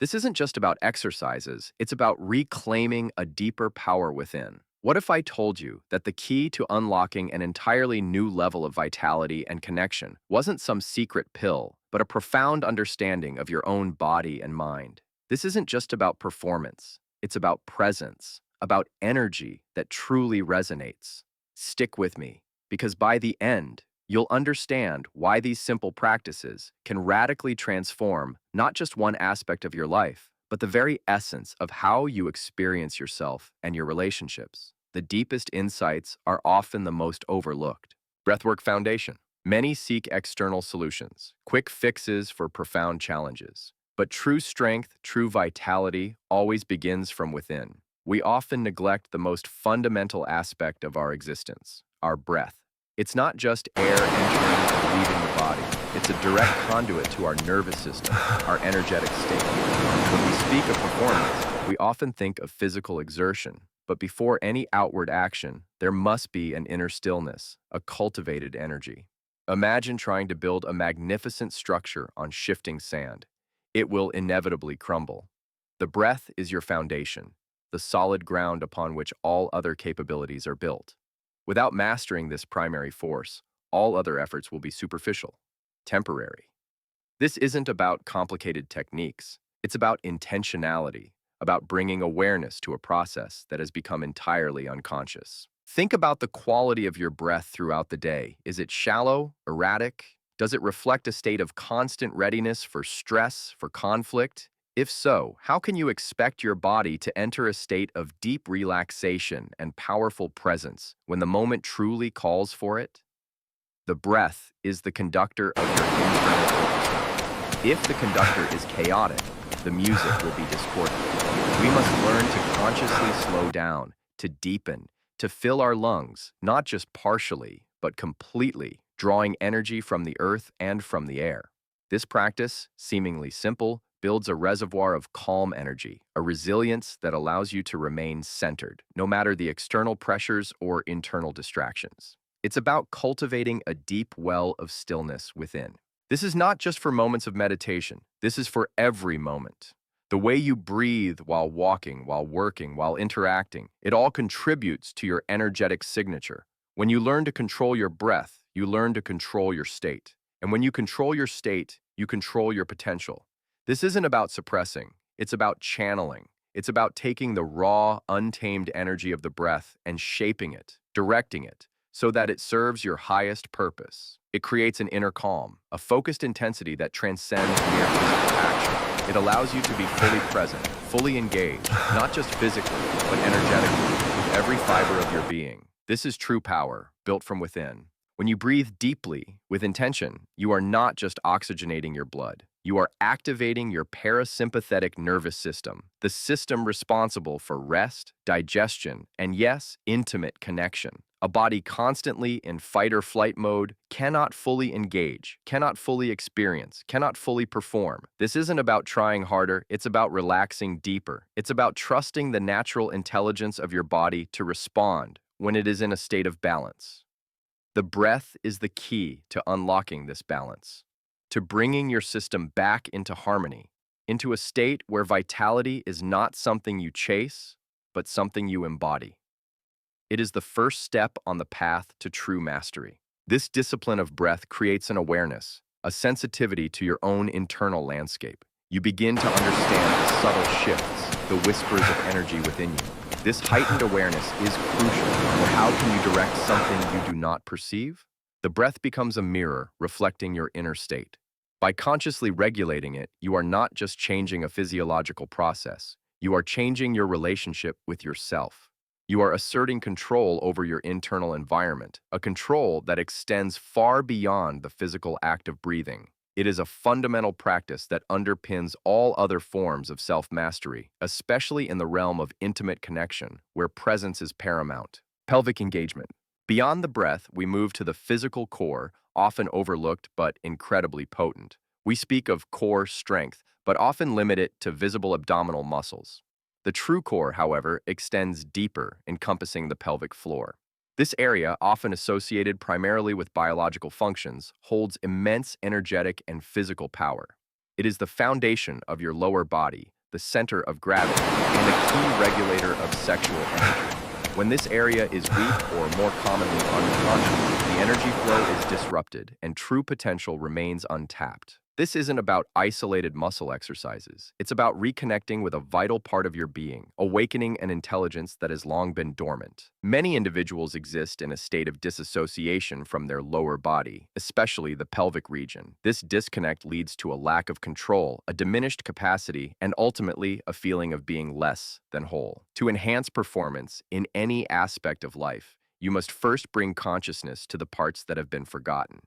This isn't just about exercises, it's about reclaiming a deeper power within. What if I told you that the key to unlocking an entirely new level of vitality and connection wasn't some secret pill, but a profound understanding of your own body and mind? This isn't just about performance, it's about presence, about energy that truly resonates. Stick with me, because by the end, you'll understand why these simple practices can radically transform not just one aspect of your life, but the very essence of how you experience yourself and your relationships. The deepest insights are often the most overlooked. Breathwork Foundation. Many seek external solutions, quick fixes for profound challenges. But true strength, true vitality always begins from within. We often neglect the most fundamental aspect of our existence, our breath. It's not just air entering and leaving the body. It's a direct conduit to our nervous system, our energetic state. When we speak of performance, we often think of physical exertion. But before any outward action, there must be an inner stillness, a cultivated energy. Imagine trying to build a magnificent structure on shifting sand. It will inevitably crumble. The breath is your foundation, the solid ground upon which all other capabilities are built. Without mastering this primary force, all other efforts will be superficial, temporary. This isn't about complicated techniques. It's about intentionality, about bringing awareness to a process that has become entirely unconscious. Think about the quality of your breath throughout the day. Is it shallow, erratic? Does it reflect a state of constant readiness for stress, for conflict? If so, how can you expect your body to enter a state of deep relaxation and powerful presence when the moment truly calls for it? The breath is the conductor of your internal orchestra. If the conductor is chaotic, the music will be discordant. We must learn to consciously slow down, to deepen, to fill our lungs, not just partially, but completely, drawing energy from the earth and from the air. This practice, seemingly simple, builds a reservoir of calm energy, a resilience that allows you to remain centered, no matter the external pressures or internal distractions. It's about cultivating a deep well of stillness within. This is not just for moments of meditation. This is for every moment. The way you breathe while walking, while working, while interacting, it all contributes to your energetic signature. When you learn to control your breath, you learn to control your state. And when you control your state, you control your potential. This isn't about suppressing, it's about channeling. It's about taking the raw, untamed energy of the breath and shaping it, directing it, so that it serves your highest purpose. It creates an inner calm, a focused intensity that transcends mere physical action. It allows you to be fully present, fully engaged, not just physically, but energetically, with every fiber of your being. This is true power, built from within. When you breathe deeply, with intention, you are not just oxygenating your blood. You are activating your parasympathetic nervous system, the system responsible for rest, digestion, and yes, intimate connection. A body constantly in fight or flight mode cannot fully engage, cannot fully experience, cannot fully perform. This isn't about trying harder, it's about relaxing deeper. It's about trusting the natural intelligence of your body to respond when it is in a state of balance. The breath is the key to unlocking this balance, to bringing your system back into harmony, into a state where vitality is not something you chase, but something you embody. It is the first step on the path to true mastery. This discipline of breath creates an awareness, a sensitivity to your own internal landscape. You begin to understand the subtle shifts, the whispers of energy within you. This heightened awareness is crucial, for how can you direct something you do not perceive? The breath becomes a mirror reflecting your inner state. By consciously regulating it, you are not just changing a physiological process, you are changing your relationship with yourself. You are asserting control over your internal environment, a control that extends far beyond the physical act of breathing. It is a fundamental practice that underpins all other forms of self-mastery, especially in the realm of intimate connection, where presence is paramount. Pelvic engagement. Beyond the breath, we move to the physical core, often overlooked but incredibly potent. We speak of core strength, but often limit it to visible abdominal muscles. The true core, however, extends deeper, encompassing the pelvic floor. This area, often associated primarily with biological functions, holds immense energetic and physical power. It is the foundation of your lower body, the center of gravity, and a key regulator of sexual energy. When this area is weak or more commonly unconscious, the energy flow is disrupted and true potential remains untapped. This isn't about isolated muscle exercises. It's about reconnecting with a vital part of your being, awakening an intelligence that has long been dormant. Many individuals exist in a state of disassociation from their lower body, especially the pelvic region. This disconnect leads to a lack of control, a diminished capacity, and ultimately a feeling of being less than whole. To enhance performance in any aspect of life, you must first bring consciousness to the parts that have been forgotten.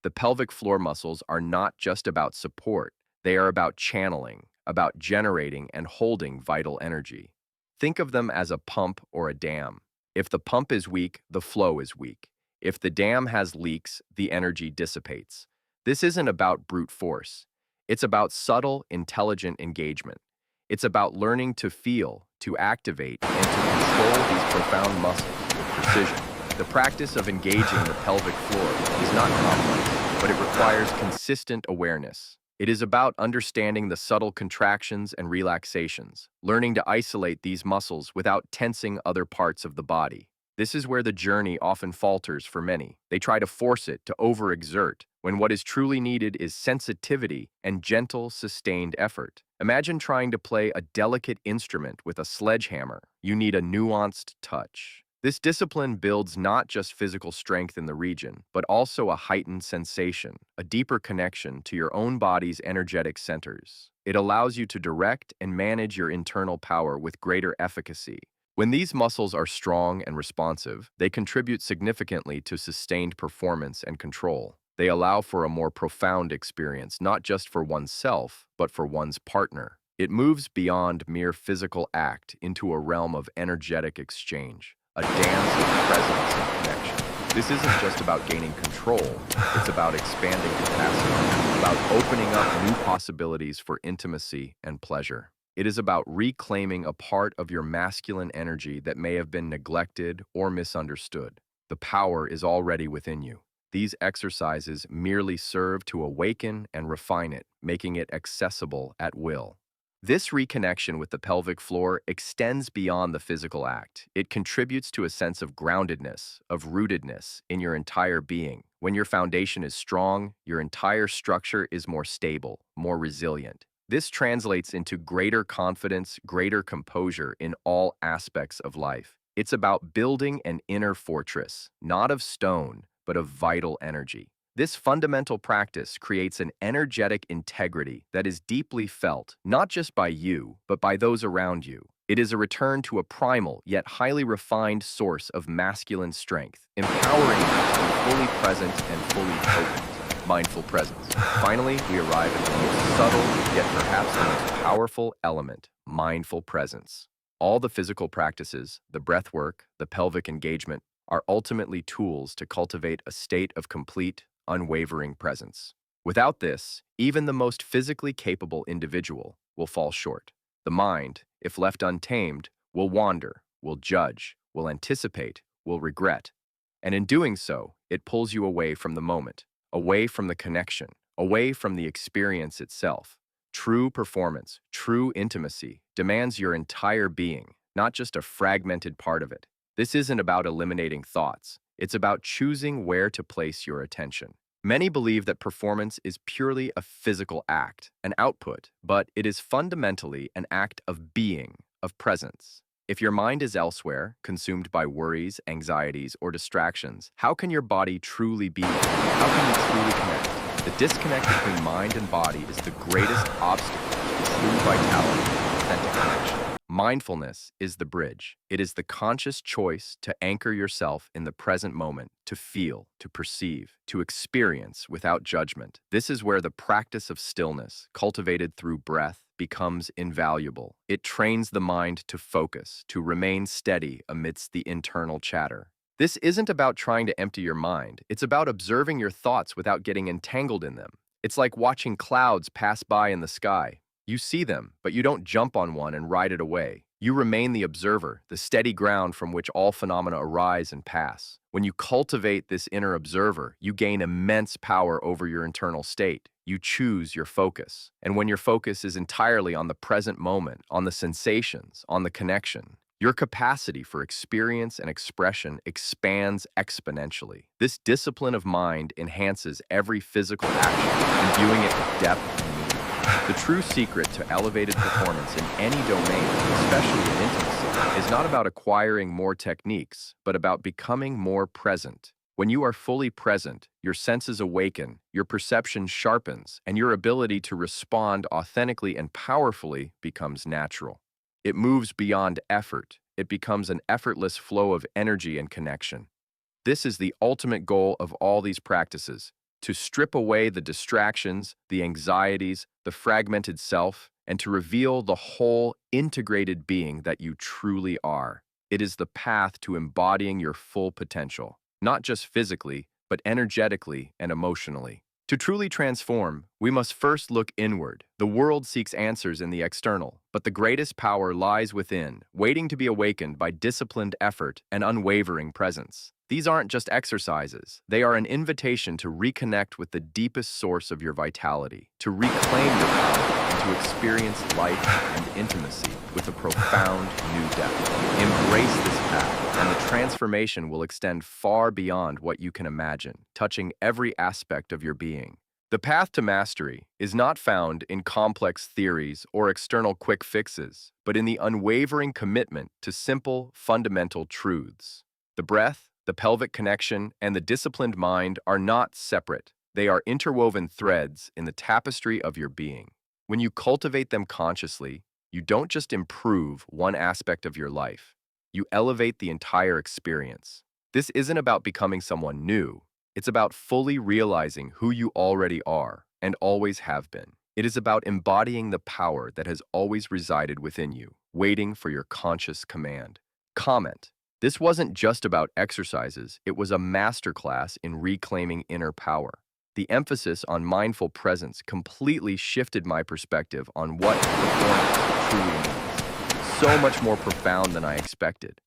The pelvic floor muscles are not just about support, they are about channeling, about generating and holding vital energy. Think of them as a pump or a dam. If the pump is weak, the flow is weak. If the dam has leaks, the energy dissipates. This isn't about brute force. It's about subtle, intelligent engagement. It's about learning to feel, to activate, and to control these profound muscles with precision. The practice of engaging the pelvic floor is not complex, but it requires consistent awareness. It is about understanding the subtle contractions and relaxations, learning to isolate these muscles without tensing other parts of the body. This is where the journey often falters for many. They try to force it, to overexert, when what is truly needed is sensitivity and gentle, sustained effort. Imagine trying to play a delicate instrument with a sledgehammer. You need a nuanced touch. This discipline builds not just physical strength in the region, but also a heightened sensation, a deeper connection to your own body's energetic centers. It allows you to direct and manage your internal power with greater efficacy. When these muscles are strong and responsive, they contribute significantly to sustained performance and control. They allow for a more profound experience, not just for oneself, but for one's partner. It moves beyond mere physical act into a realm of energetic exchange, a dance of presence and connection. This isn't just about gaining control, it's about expanding capacity, about opening up new possibilities for intimacy and pleasure. It is about reclaiming a part of your masculine energy that may have been neglected or misunderstood. The power is already within you. These exercises merely serve to awaken and refine it, making it accessible at will. This reconnection with the pelvic floor extends beyond the physical act. It contributes to a sense of groundedness, of rootedness in your entire being. When your foundation is strong, your entire structure is more stable, more resilient. This translates into greater confidence, greater composure in all aspects of life. It's about building an inner fortress, not of stone, but of vital energy. This fundamental practice creates an energetic integrity that is deeply felt, not just by you, but by those around you. It is a return to a primal, yet highly refined source of masculine strength, empowering you to be fully present and fully potent. Mindful presence. Finally, we arrive at the most subtle, yet perhaps the most powerful element, mindful presence. All the physical practices, the breath work, the pelvic engagement, are ultimately tools to cultivate a state of complete, unwavering presence. Without this, even the most physically capable individual will fall short. The mind, if left untamed, will wander, will judge, will anticipate, will regret. And in doing so, it pulls you away from the moment, away from the connection, away from the experience itself. True performance, true intimacy, demands your entire being, not just a fragmented part of it. This isn't about eliminating thoughts. It's about choosing where to place your attention. Many believe that performance is purely a physical act, an output, but it is fundamentally an act of being, of presence. If your mind is elsewhere, consumed by worries, anxieties, or distractions, how can your body truly be? How can you truly connect? The disconnect between mind and body is the greatest obstacle to true vitality and authentic connection. Mindfulness is the bridge. It is the conscious choice to anchor yourself in the present moment, to feel, to perceive, to experience without judgment. This is where the practice of stillness, cultivated through breath, becomes invaluable. It trains the mind to focus, to remain steady amidst the internal chatter. This isn't about trying to empty your mind. It's about observing your thoughts without getting entangled in them. It's like watching clouds pass by in the sky. You see them, but you don't jump on one and ride it away. You remain the observer, the steady ground from which all phenomena arise and pass. When you cultivate this inner observer, you gain immense power over your internal state. You choose your focus. And when your focus is entirely on the present moment, on the sensations, on the connection, your capacity for experience and expression expands exponentially. This discipline of mind enhances every physical action, imbuing it with depth and meaning. The true secret to elevated performance in any domain, especially in intimacy, is not about acquiring more techniques, but about becoming more present. When you are fully present, your senses awaken, your perception sharpens, and your ability to respond authentically and powerfully becomes natural. It moves beyond effort. It becomes an effortless flow of energy and connection. This is the ultimate goal of all these practices: to strip away the distractions, the anxieties, the fragmented self, and to reveal the whole integrated being that you truly are. It is the path to embodying your full potential, not just physically, but energetically and emotionally. To truly transform, we must first look inward. The world seeks answers in the external, but the greatest power lies within, waiting to be awakened by disciplined effort and unwavering presence. These aren't just exercises. They are an invitation to reconnect with the deepest source of your vitality, to reclaim your power, and to experience life and intimacy with a profound new depth. Embrace this path, and the transformation will extend far beyond what you can imagine, touching every aspect of your being. The path to mastery is not found in complex theories or external quick fixes, but in the unwavering commitment to simple, fundamental truths. The breath, the pelvic connection, and the disciplined mind are not separate. They are interwoven threads in the tapestry of your being. When you cultivate them consciously, you don't just improve one aspect of your life. You elevate the entire experience. This isn't about becoming someone new. It's about fully realizing who you already are and always have been. It is about embodying the power that has always resided within you, waiting for your conscious command. Comment: this wasn't just about exercises, it was a masterclass in reclaiming inner power. The emphasis on mindful presence completely shifted my perspective on what performance truly means. So much more profound than I expected.